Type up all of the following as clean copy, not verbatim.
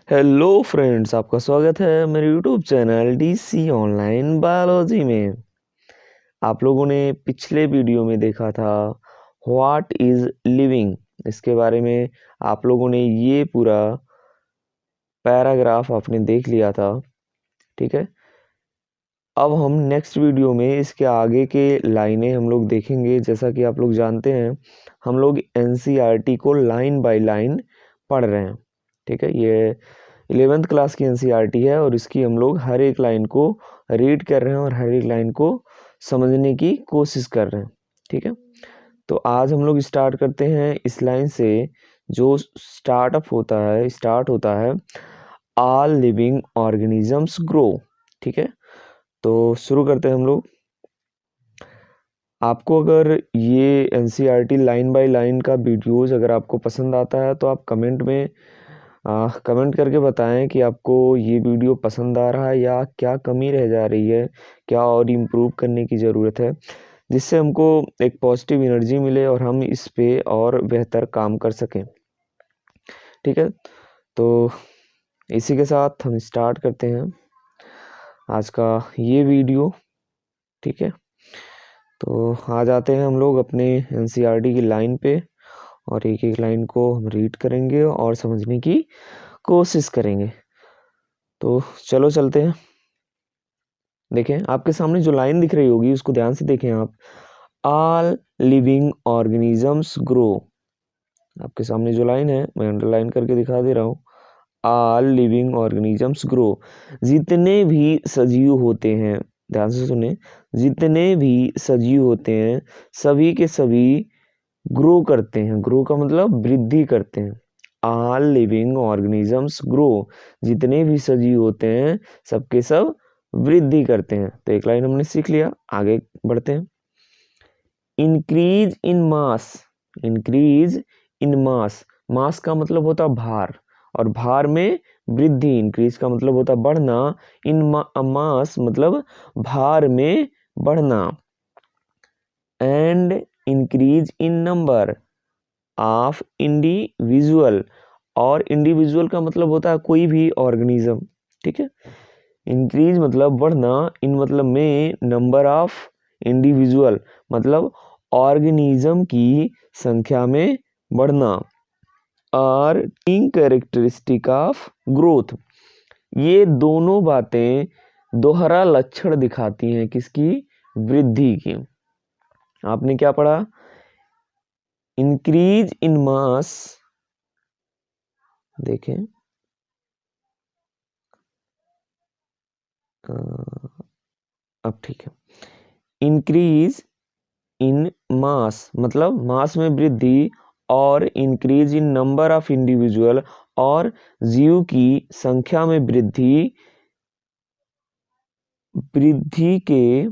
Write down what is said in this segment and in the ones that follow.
Hello friends, आपका स्वागत है मेरे YouTube channel DC online biology में। आप लोगों ने पिछले वीडियो में देखा था व्हाट इज लिविंग। इसके बारे में आप लोगों ने ये पूरा पैराग्राफ आपने देख लिया था, ठीक है। अब हम नेक्स्ट वीडियो में इसके आगे के लाइनें हम लोग देखेंगे। जैसा कि आप लोग जानते हैं, हम लोग एनसीईआरटी को लाइन बाय लाइन पढ़ रहे हैं, ठीक है। ये 11th क्लास की एनसीईआरटी है और इसकी हम लोग हर एक लाइन को रीड कर रहे हैं और हर एक लाइन को समझने की कोशिश कर रहे हैं, ठीक है। तो आज हम लोग स्टार्ट करते हैं इस लाइन से, जो स्टार्ट होता है ऑल लिविंग ऑर्गेनिजम्स ग्रो, ठीक है। तो शुरू करते हैं हम लोग। आपको अगर ये एनसीईआरटी लाइन बाय लाइन का वीडियोस अगर आपको पसंद आता है तो आप कमेंट में कमेंट करके बताएं कि आपको ये वीडियो पसंद आ रहा है या क्या कमी रह जा रही है, क्या और इम्प्रूव करने की ज़रूरत है, जिससे हमको एक पॉजिटिव एनर्जी मिले और हम इस पे और बेहतर काम कर सकें, ठीक है। तो इसी के साथ हम स्टार्ट करते हैं आज का ये वीडियो, ठीक है। तो आ जाते हैं हम लोग अपने एनसीईआरटी की लाइन पे और एक एक लाइन को हम रीड करेंगे और समझने की कोशिश करेंगे। तो चलो चलते हैं। देखें, आपके सामने जो लाइन दिख रही होगी उसको ध्यान से देखें आप। All living organisms grow. आपके सामने जो लाइन है मैं अंडरलाइन करके दिखा दे रहा हूँ। All living organisms grow. जितने भी सजीव होते हैं, ध्यान से सुने, जितने भी सजीव होते हैं सभी के सभी ग्रो करते हैं। ग्रो का मतलब वृद्धि करते हैं। All living organisms grow. जितने भी सजीव होते हैं सबके सब वृद्धि करते हैं। तो एक लाइन हमने सीख लिया, आगे बढ़ते हैं। Increase in mass. Increase in मास। मास का मतलब होता भार और भार में वृद्धि। इंक्रीज का मतलब होता बढ़ना, इन मास मतलब भार में बढ़ना। And increase in number of individual. और इंडिविजुअल का मतलब होता है कोई भी ऑर्गेनिज्म, ठीक है। इंक्रीज मतलब बढ़ना, इन मतलब में, नंबर ऑफ इंडिविजुअल मतलब ऑर्गेनिज्म की संख्या में बढ़ना। और तीन कैरेक्टरिस्टिक ऑफ ग्रोथ। ये दोनों बातें दोहरा लक्षण दिखाती हैं किसकी? वृद्धि की। आपने क्या पढ़ा? इंक्रीज इन मास, देखें अब ठीक है। इंक्रीज इन मास मतलब मास में वृद्धि, और increase in number of individual और जीव की संख्या में वृद्धि, वृद्धि के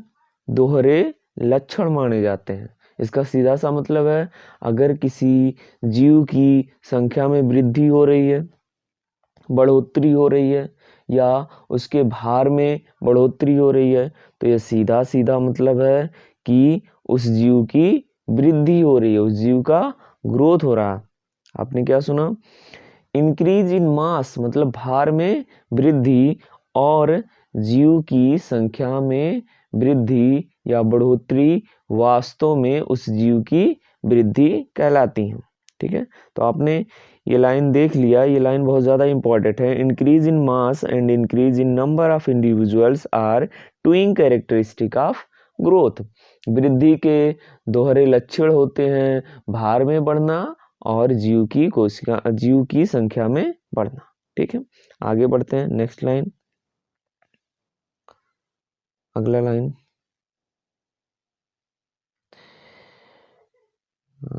दोहरे लक्षण माने जाते हैं। इसका सीधा सा मतलब है, अगर किसी जीव की संख्या में वृद्धि हो रही है, बढ़ोतरी हो रही है, या उसके भार में बढ़ोतरी हो रही है, तो यह सीधा सीधा मतलब है कि उस जीव की वृद्धि हो रही है, उस जीव का ग्रोथ हो रहा है। आपने क्या सुना? इंक्रीज इन मास मतलब भार में वृद्धि और जीव की संख्या में वृद्धि या बढ़ोतरी वास्तव में उस जीव की वृद्धि कहलाती है, ठीक है। तो आपने ये लाइन देख लिया, ये लाइन बहुत ज़्यादा इंपॉर्टेंट है। Increase in mass and increase in number of individuals are twin characteristic of growth. वृद्धि के दोहरे लक्षण होते हैं भार में बढ़ना और जीव की संख्या में बढ़ना, ठीक है। आगे बढ़ते हैं, नेक्स्ट लाइन, अगला लाइन।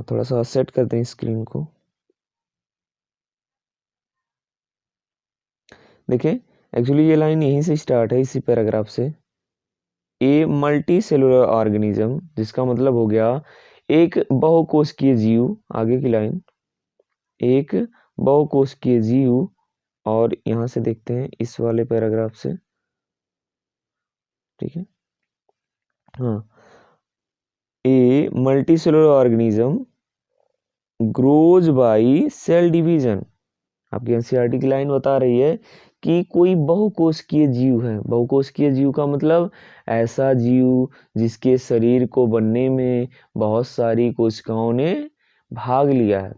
थोड़ा सा सेट करते हैं स्क्रीन को। देखिए, एक्चुअली ये लाइन यहीं से स्टार्ट है, इसी पैराग्राफ से। ए मल्टी सेलुलर ऑर्गेनिज्म, जिसका मतलब हो गया एक बहुकोशिकीय जीव। आगे की लाइन, एक बहुकोशिकीय जीव। और यहाँ से देखते हैं इस वाले पैराग्राफ से, ठीक है। हाँ, a multicellular organism grows by cell division. आपकी एनसीईआरटी की लाइन बता रही है कि कोई बहुकोशिकीय जीव है। बहुकोशिकीय जीव का मतलब ऐसा जीव जिसके शरीर को बनने में बहुत सारी कोशिकाओं ने भाग लिया है।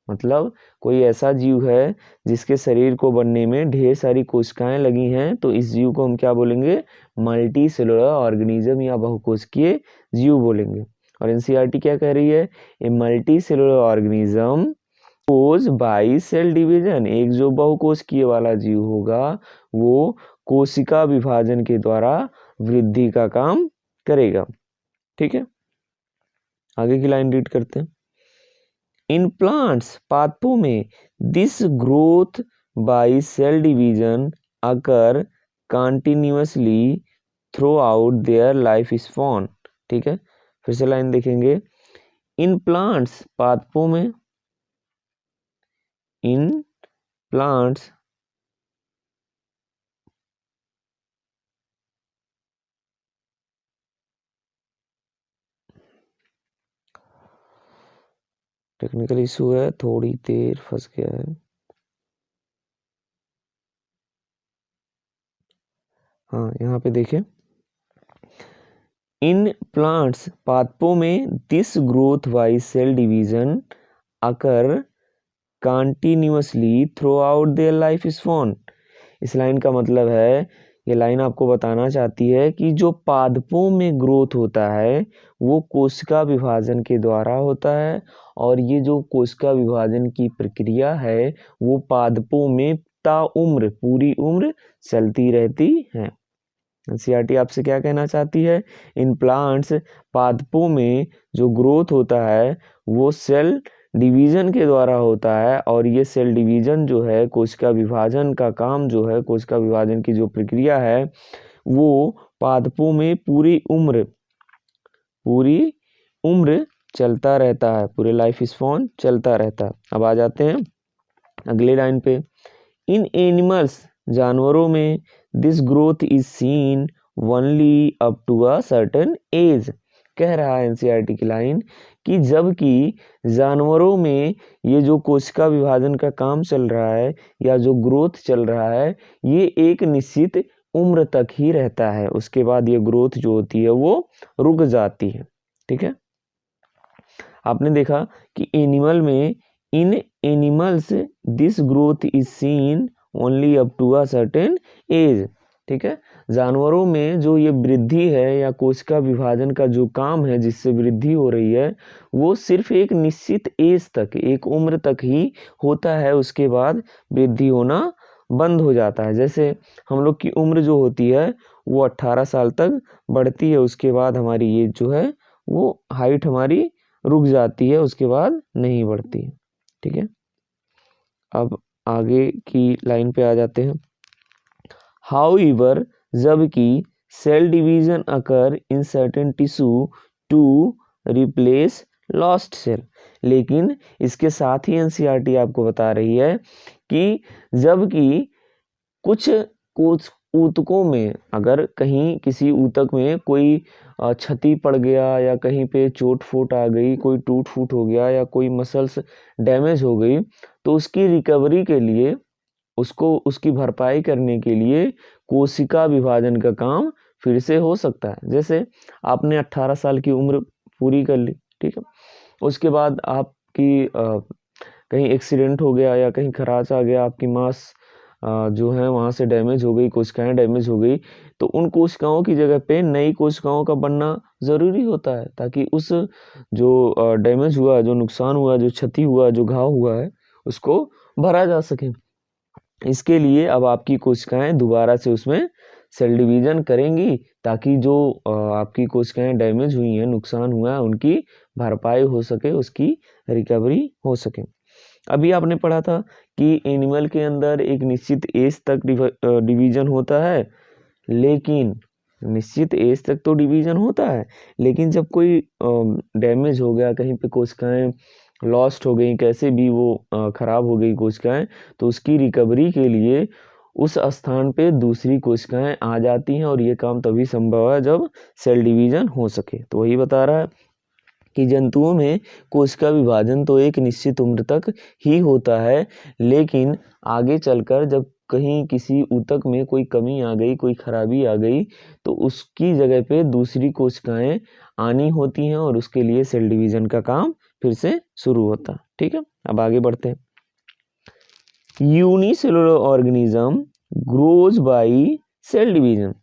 मतलब कोई ऐसा जीव है जिसके शरीर को बनने में ढेर सारी कोशिकाएं लगी हैं, तो इस जीव को हम क्या बोलेंगे? मल्टी सेलुलर ऑर्गेनिज्म या बहुकोशिकीय जीव बोलेंगे। और एनसीईआरटी क्या कह रही है? A multicellular organism grows by cell division. एक जो बहुकोशिकीय वाला जीव होगा वो कोशिका विभाजन के द्वारा वृद्धि का काम करेगा। ठीक है, आगे की लाइन रीड करते हैं। इन प्लांट्स, पादपों में this growth by cell division occur continuously throughout their life span. ठीक है, फिर से लाइन देखेंगे। इन प्लांट्स, पादपों में, इन प्लांट्स टेक्निकल इशू है, थोड़ी देर फंस गया है। हाँ, यहाँ पे देखें, इन प्लांट्स, पादपों में this growth by cell division occur continuously throughout their life span. इस लाइन का मतलब है, ये लाइन आपको बताना चाहती है कि जो पादपों में ग्रोथ होता है वो कोशिका विभाजन के द्वारा होता है, और ये जो कोशिका विभाजन की प्रक्रिया है वो पादपों में ताउम्र, पूरी उम्र चलती रहती है। एनसीईआरटी आपसे क्या कहना चाहती है? इन प्लांट्स, पादपों में जो ग्रोथ होता है वो सेल डिवीजन के द्वारा होता है, और ये सेल डिवीजन जो है, कोशिका विभाजन का काम जो है, कोशिका विभाजन की जो प्रक्रिया है वो पादपों में पूरी उम्र चलता रहता है, पूरे लाइफ स्पॉन चलता रहता है। अब आ जाते हैं अगले लाइन पे। इन एनिमल्स, जानवरों में, this growth is seen only up to a certain age. कह रहा है एनसीईआरटी की लाइन कि जबकि जानवरों में ये जो कोशिका विभाजन का काम चल रहा है या जो ग्रोथ चल रहा है ये एक निश्चित उम्र तक ही रहता है, उसके बाद ये ग्रोथ जो होती है वो रुक जाती है। ठीक है, आपने देखा कि एनिमल में, in animals this growth is seen only up to a certain age. ठीक है, जानवरों में जो ये वृद्धि है या कोशिका विभाजन का जो काम है जिससे वृद्धि हो रही है वो सिर्फ एक निश्चित एज तक, एक उम्र तक ही होता है, उसके बाद वृद्धि होना बंद हो जाता है। जैसे हम लोग की उम्र जो होती है वो 18 साल तक बढ़ती है, उसके बाद हमारी एज जो है वो हाइट हमारी रुक जाती है, उसके बाद नहीं बढ़ती है। ठीक है, अब आगे की लाइन पे आ जाते हैं। हाउएवर, जबकि cell division occur in certain tissue to replace lost cell. लेकिन इसके साथ ही एनसीईआरटी आपको बता रही है कि जबकि कुछ ऊतकों में, अगर कहीं किसी ऊतक में कोई क्षति पड़ गया या कहीं पे चोट फूट आ गई, कोई टूट फूट हो गया या कोई मसल्स डैमेज हो गई, तो उसकी रिकवरी के लिए, उसको उसकी भरपाई करने के लिए कोशिका विभाजन का काम फिर से हो सकता है। जैसे आपने 18 साल की उम्र पूरी कर ली, ठीक है, उसके बाद आपकी कहीं एक्सीडेंट हो गया या कहीं खराच आ गया, आपकी मांस जो है वहाँ से डैमेज हो गई, कोशिकाएं डैमेज हो गई, तो उन कोशिकाओं की जगह पे नई कोशिकाओं का बनना ज़रूरी होता है, ताकि उस जो डैमेज हुआ, जो नुकसान हुआ, जो क्षति हुआ, जो घाव हुआ है उसको भरा जा सके। इसके लिए अब आपकी कोशिकाएं दोबारा से उसमें सेल डिवीजन करेंगी, ताकि जो आपकी कोशिकाएं डैमेज हुई हैं, नुकसान हुआ है, उनकी भरपाई हो सके, उसकी रिकवरी हो सके। अभी आपने पढ़ा था कि एनिमल के अंदर एक निश्चित एज तक डिवीजन होता है, लेकिन निश्चित एज तक तो डिवीजन होता है, लेकिन जब कोई डैमेज हो गया, कहीं पे कोशिकाएं लॉस्ट हो गई, कैसे भी वो खराब हो गई कोशिकाएं, तो उसकी रिकवरी के लिए उस स्थान पे दूसरी कोशिकाएं आ जाती हैं, और ये काम तभी संभव है जब सेल डिवीजन हो सके। तो वही बता रहा है कि जंतुओं में कोशिका विभाजन तो एक निश्चित उम्र तक ही होता है, लेकिन आगे चलकर जब कहीं किसी ऊतक में कोई कमी आ गई, कोई खराबी आ गई, तो उसकी जगह पे दूसरी कोशिकाएं आनी होती हैं और उसके लिए सेल डिवीजन का काम फिर से शुरू होता है। ठीक है, अब आगे बढ़ते हैं। Unicellular organism grows by cell division.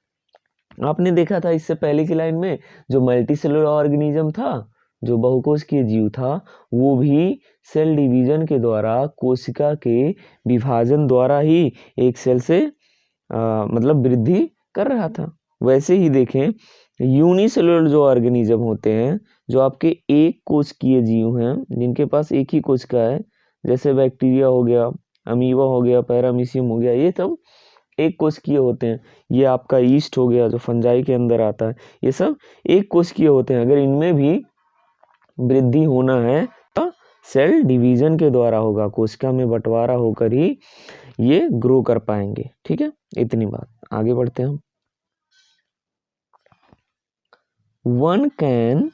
आपने देखा था इससे पहले की लाइन में, जो मल्टीसेलुलर ऑर्गेनिज्म था, जो बहुकोशिकीय जीव था, वो भी सेल डिवीजन के द्वारा, कोशिका के विभाजन द्वारा ही एक सेल से मतलब वृद्धि कर रहा था। वैसे ही देखें, यूनिसेलुलर जो ऑर्गेनिज्म होते हैं, जो आपके एक कोशिकीय जीव हैं, जिनके पास एक ही कोशिका है, जैसे बैक्टीरिया हो गया, अमीबा हो गया, पैरामीशियम हो गया, ये सब एक कोशिकीय होते हैं। ये आपका ईस्ट हो गया जो फंजाई के अंदर आता है, ये सब एक कोशिकीय होते हैं। अगर इनमें भी वृद्धि होना है तो सेल डिवीजन के द्वारा होगा, कोशिका में बंटवारा होकर ही ये ग्रो कर पाएंगे। ठीक है, इतनी बात। आगे बढ़ते हैं हम। One can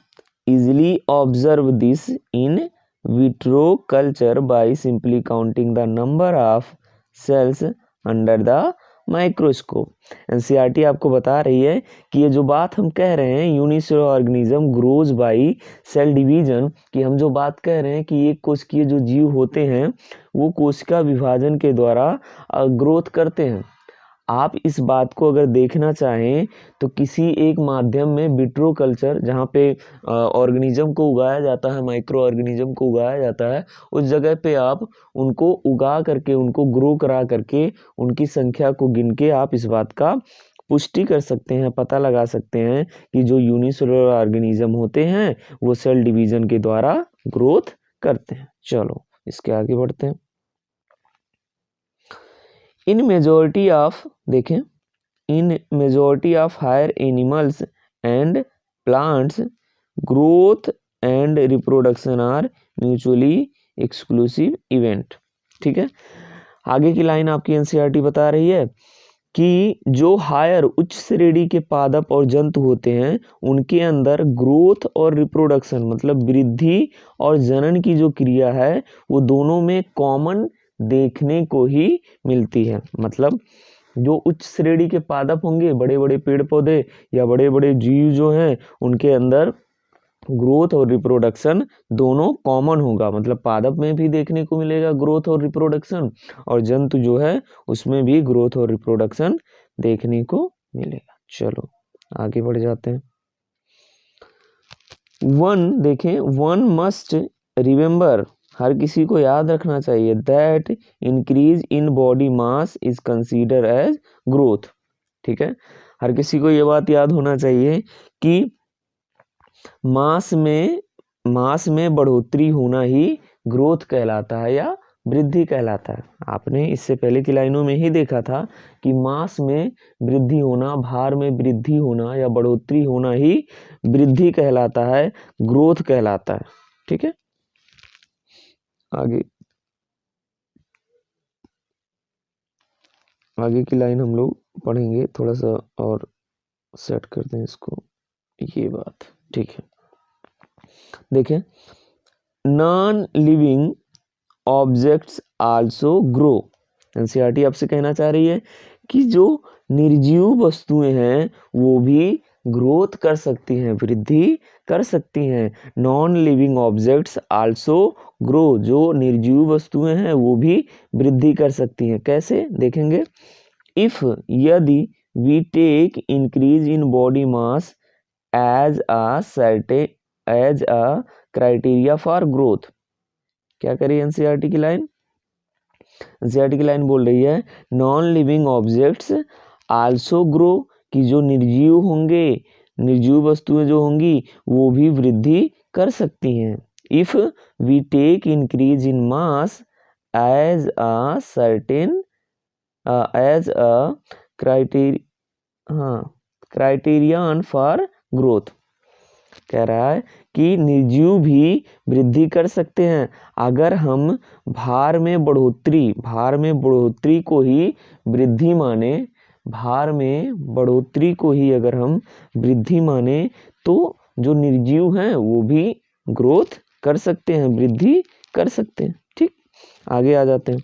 easily observe this in vitro culture by simply counting the number of sales under the microscope. NCERT आपको बता रही है कि ये जो बात हम कह रहे हैं, unicellular organism grows by cell division, कि हम जो बात कह रहे हैं कि एक कोशिकीय जो जीव होते हैं वो कोशिका विभाजन के द्वारा ग्रोथ करते हैं। आप इस बात को अगर देखना चाहें तो किसी एक माध्यम में विट्रो कल्चर, जहाँ पे ऑर्गेनिज्म को उगाया जाता है, माइक्रो ऑर्गेनिज्म को उगाया जाता है, उस जगह पे आप उनको उगा करके, उनको ग्रो करा करके, उनकी संख्या को गिन के आप इस बात का पुष्टि कर सकते हैं, पता लगा सकते हैं कि जो यूनिसेलुलर ऑर्गेनिज्म होते हैं वो सेल डिवीजन के द्वारा ग्रोथ करते हैं। चलो इसके आगे बढ़ते हैं। इन मेजॉरिटी ऑफ, देखें, in majority of higher animals and plants growth and reproduction are mutually exclusive event. ठीक है, आगे की लाइन आपकी एनसीईआरटी बता रही है कि जो हायर, उच्च श्रेणी के पादप और जंतु होते हैं, उनके अंदर ग्रोथ और रिप्रोडक्शन मतलब वृद्धि और जनन की जो क्रिया है वो दोनों में कॉमन देखने को ही मिलती है। मतलब जो उच्च श्रेणी के पादप होंगे, बड़े बड़े पेड़ पौधे या बड़े बड़े जीव जो हैं, उनके अंदर ग्रोथ और रिप्रोडक्शन दोनों कॉमन होगा। मतलब पादप में भी देखने को मिलेगा ग्रोथ और रिप्रोडक्शन, और जंतु जो है उसमें भी ग्रोथ और रिप्रोडक्शन देखने को मिलेगा। चलो आगे बढ़ जाते हैं। वन, देखें, वन मस्ट रिमेंबर, हर किसी को याद रखना चाहिए, that increase in body mass is consider as growth. ठीक है, हर किसी को ये बात याद होना चाहिए कि मास में बढ़ोतरी होना ही ग्रोथ कहलाता है या वृद्धि कहलाता है। आपने इससे पहले की लाइनों में ही देखा था कि मास में वृद्धि होना, भार में वृद्धि होना या बढ़ोतरी होना ही वृद्धि कहलाता है, ग्रोथ कहलाता है। ठीक है, आगे की लाइन हम लोग पढ़ेंगे, थोड़ा सा और सेट करते हैं इसको, ये बात। ठीक है, देखें, non living objects also grow. NCERT आपसे कहना चाह रही है कि जो निर्जीव वस्तुएं हैं वो भी ग्रोथ कर सकती हैं, वृद्धि कर सकती हैं। Non living objects also grow, जो निर्जीव वस्तुएं हैं वो भी वृद्धि कर सकती हैं। कैसे, देखेंगे। इफ, यदि we take increase in body mass as a criteria for growth, क्या करिए एनसीईआरटी की लाइन? एनसीईआरटी की लाइन बोल रही है non living objects also grow, कि जो निर्जीव होंगे, निर्जीव वस्तुएं जो होंगी वो भी वृद्धि कर सकती हैं। If we take increase in mass as a certain as a criterion for growth, कह रहा है कि निर्जीव भी वृद्धि कर सकते हैं अगर हम भार में बढ़ोतरी को ही वृद्धि माने, भार में बढ़ोतरी को ही अगर हम वृद्धि माने, तो जो निर्जीव हैं वो भी ग्रोथ कर सकते हैं, वृद्धि कर सकते हैं। ठीक, आगे आ जाते हैं,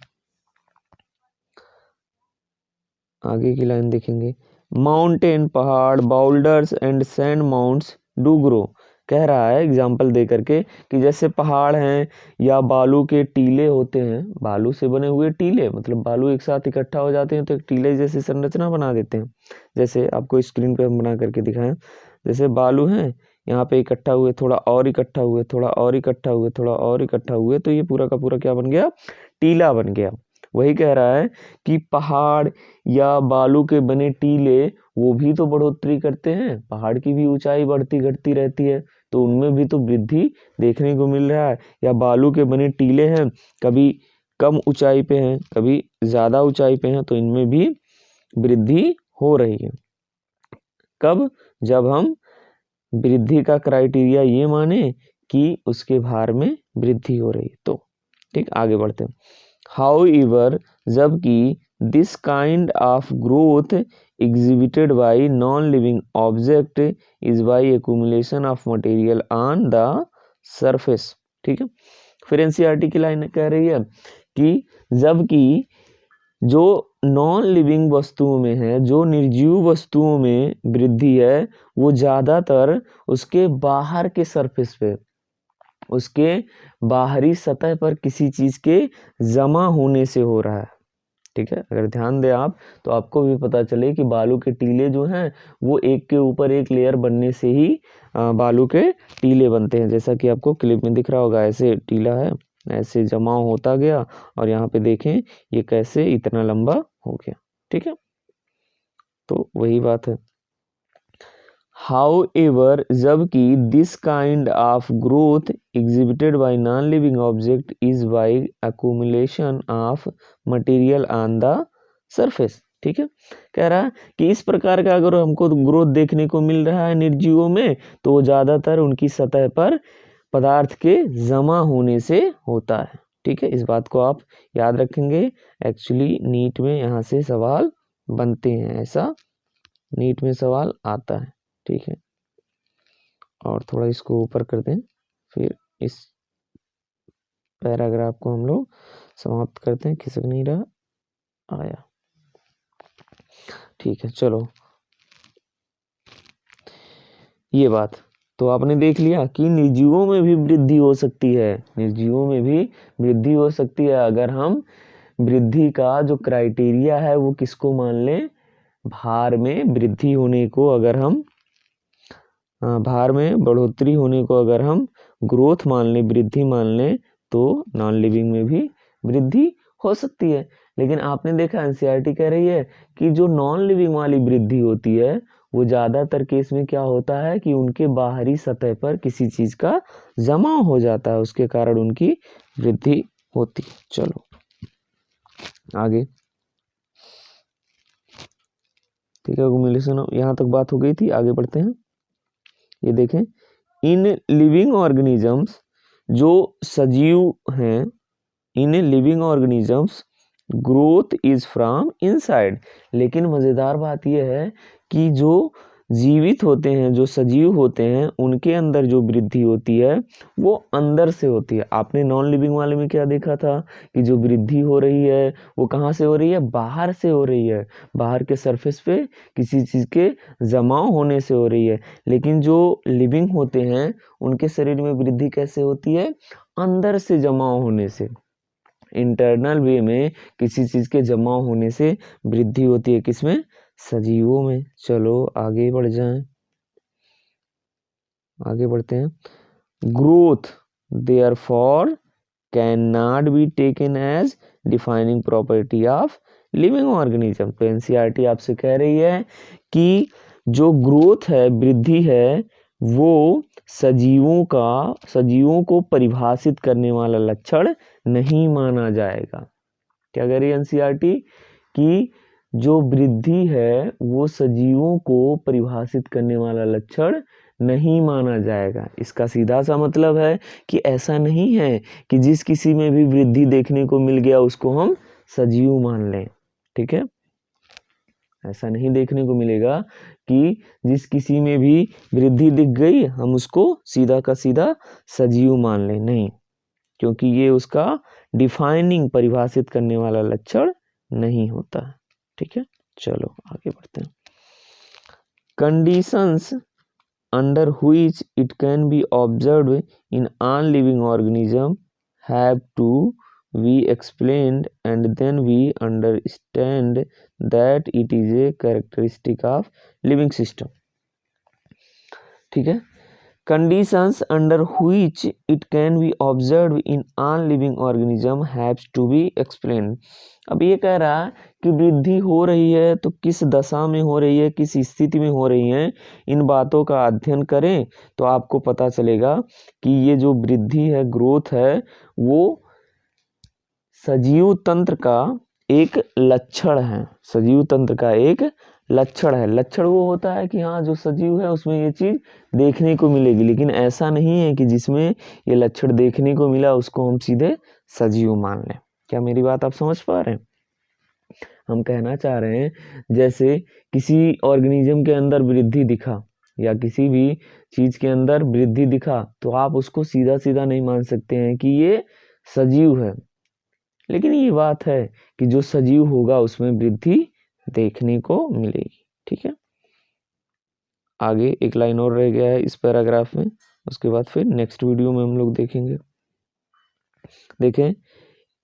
आगे की लाइन देखेंगे। माउंटेन, पहाड़, boulders and sand mounds do grow. कह रहा है एग्जाम्पल दे करके कि जैसे पहाड़ हैं या बालू के टीले होते हैं, बालू से बने हुए टीले, मतलब बालू एक साथ इकट्ठा हो जाते हैं तो एक टीले जैसी संरचना बना देते हैं। जैसे आपको स्क्रीन पे हम बना करके दिखाएं, जैसे बालू हैं यहाँ पे इकट्ठा हुए, थोड़ा और इकट्ठा हुए, थोड़ा और इकट्ठा हुए, थोड़ा और इकट्ठा हुए, तो ये पूरा का पूरा क्या बन गया, टीला बन गया। वही कह रहा है कि पहाड़ या बालू के बने टीले वो भी तो बढ़ोतरी करते हैं, पहाड़ की भी ऊंचाई बढ़ती घटती रहती है, तो उनमें भी तो वृद्धि देखने को मिल रहा है। या बालू के बने टीले हैं, कभी कम ऊंचाई पे हैं, कभी ज्यादा ऊंचाई पे हैं, तो इनमें भी वृद्धि हो रही है। कब, जब हम वृद्धि का क्राइटेरिया ये माने कि उसके भार में वृद्धि हो रही है तो। ठीक, आगे बढ़ते हैं। However, जबकि this kind of growth exhibited by non-living object is by accumulation of material on the surface। ठीक है, फिर एनसीईआरटी की लाइन कह रही है कि जबकि जो नॉन लिविंग वस्तुओं में है, जो निर्जीव वस्तुओं में वृद्धि है, वो ज्यादातर उसके बाहर के सरफेस पे, उसके बाहरी सतह पर किसी चीज के जमा होने से हो रहा है। ठीक है, अगर ध्यान दें आप तो आपको भी पता चले कि बालू के टीले जो हैं वो एक के ऊपर एक लेयर बनने से ही बालू के टीले बनते हैं। जैसा कि आपको क्लिप में दिख रहा होगा, ऐसे टीला है, ऐसे जमा होता गया और यहाँ पे देखें ये कैसे इतना लंबा हो गया। ठीक है, तो वही बात है। However, जबकि this kind of growth exhibited by non-living object is by accumulation of material on the surface। ठीक है, कह रहा है कि इस प्रकार का अगर हमको ग्रोथ देखने को मिल रहा है निर्जीवों में, तो वो ज्यादातर उनकी सतह पर पदार्थ के जमा होने से होता है। ठीक है, इस बात को आप याद रखेंगे। एक्चुअली नीट में यहाँ से सवाल बनते हैं, ऐसा नीट में सवाल आता है। ठीक है, और थोड़ा इसको ऊपर कर दें, फिर इस पैराग्राफ को हम लोग समाप्त करते हैं। खिसक नहीं रहा, आया। ठीक है, चलो ये बात तो आपने देख लिया कि निर्जीवों में भी वृद्धि हो सकती है, निर्जीवों में भी वृद्धि हो सकती है अगर हम वृद्धि का जो क्राइटेरिया है वो किसको मान लें, भार में वृद्धि होने को, अगर हम भार में बढ़ोतरी होने को अगर हम ग्रोथ मान लें, वृद्धि मान लें, तो नॉन लिविंग में भी वृद्धि हो सकती है। लेकिन आपने देखा एनसीईआरटी कह रही है कि जो नॉन लिविंग वाली वृद्धि होती है वो ज्यादातर केस में क्या होता है कि उनके बाहरी सतह पर किसी चीज का जमा हो जाता है, उसके कारण उनकी वृद्धि होती है। चलो आगे, ठीक है, एक्युमुलेशन यहाँ तक बात हो गई थी, आगे बढ़ते हैं। ये देखें, इन लिविंग ऑर्गेनिजम्स, जो सजीव हैं, in living organisms growth is from inside. लेकिन मजेदार बात यह है कि जो जीवित होते हैं, जो सजीव होते हैं, उनके अंदर जो वृद्धि होती है वो अंदर से होती है। आपने नॉन लिविंग वाले में क्या देखा था कि जो वृद्धि हो रही है वो कहाँ से हो रही है, बाहर से हो रही है, बाहर के सरफेस पे किसी चीज के जमाव होने से हो रही है। लेकिन जो लिविंग होते हैं उनके शरीर में वृद्धि कैसे होती है, अंदर से जमाव होने से, इंटरनल वे में किसी चीज के जमाव होने से वृद्धि होती है। किसमें, सजीवों में। चलो आगे बढ़ जाएं, आगे बढ़ते हैं। Growth therefore can not be taken as defining property of living organism. तो एनसीईआरटी आपसे कह रही है कि जो ग्रोथ है, वृद्धि है, वो सजीवों को परिभाषित करने वाला लक्षण नहीं माना जाएगा। क्या कह रही है एनसीईआरटी कि जो वृद्धि है वो सजीवों को परिभाषित करने वाला लक्षण नहीं माना जाएगा। इसका सीधा सा मतलब है कि ऐसा नहीं है कि जिस किसी में भी वृद्धि देखने को मिल गया उसको हम सजीव मान लें। ठीक है, ऐसा नहीं देखने को मिलेगा कि जिस किसी में भी वृद्धि दिख गई हम उसको सीधा का सीधा सजीव मान लें, नहीं, क्योंकि ये उसका डिफाइनिंग परिभाषित करने वाला लक्षण नहीं होता है। ठीक है, चलो आगे बढ़ते हैं। Conditions under which it can be observed in non-living organism have to be explained, and then we understand that it is a characteristic of living system. ठीक है, conditions under which it can be observed in non-living organism have to be explained. अब ये कह रहा है कि वृद्धि हो रही है तो किस दशा में हो रही है, किस स्थिति में हो रही है, इन बातों का अध्ययन करें तो आपको पता चलेगा कि ये जो वृद्धि है, ग्रोथ है, वो सजीव तंत्र का एक लक्षण है। सजीव तंत्र का एक लक्षण है। लक्षण वो होता है कि हाँ जो सजीव है उसमें ये चीज देखने को मिलेगी, लेकिन ऐसा नहीं है कि जिसमें ये लक्षण देखने को मिला उसको हम सीधे सजीव मान लें। क्या मेरी बात आप समझ पा रहे हैं? हम कहना चाह रहे हैं जैसे किसी ऑर्गेनिज्म के अंदर वृद्धि दिखा या किसी भी चीज के अंदर वृद्धि दिखा तो आप उसको सीधा सीधा नहीं मान सकते हैं कि ये सजीव है, लेकिन ये बात है कि जो सजीव होगा उसमें वृद्धि देखने को मिलेगी। ठीक है, आगे एक लाइन और रह गया है इस पैराग्राफ में, उसके बाद फिर नेक्स्ट वीडियो में हम लोग देखेंगे। देखें,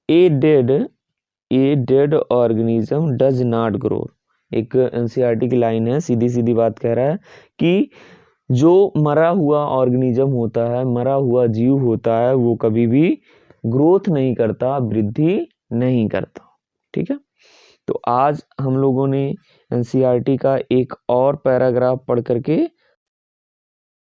a dead organism does not grow. एक एनसीईआरटी की लाइन है, सीधी सीधी बात कह रहा है कि जो मरा हुआ ऑर्गेनिज्म होता है, मरा हुआ जीव होता है, वो कभी भी ग्रोथ नहीं करता, वृद्धि नहीं करता। ठीक है, तो आज हम लोगों ने एनसीईआरटी का एक और पैराग्राफ पढ़ करके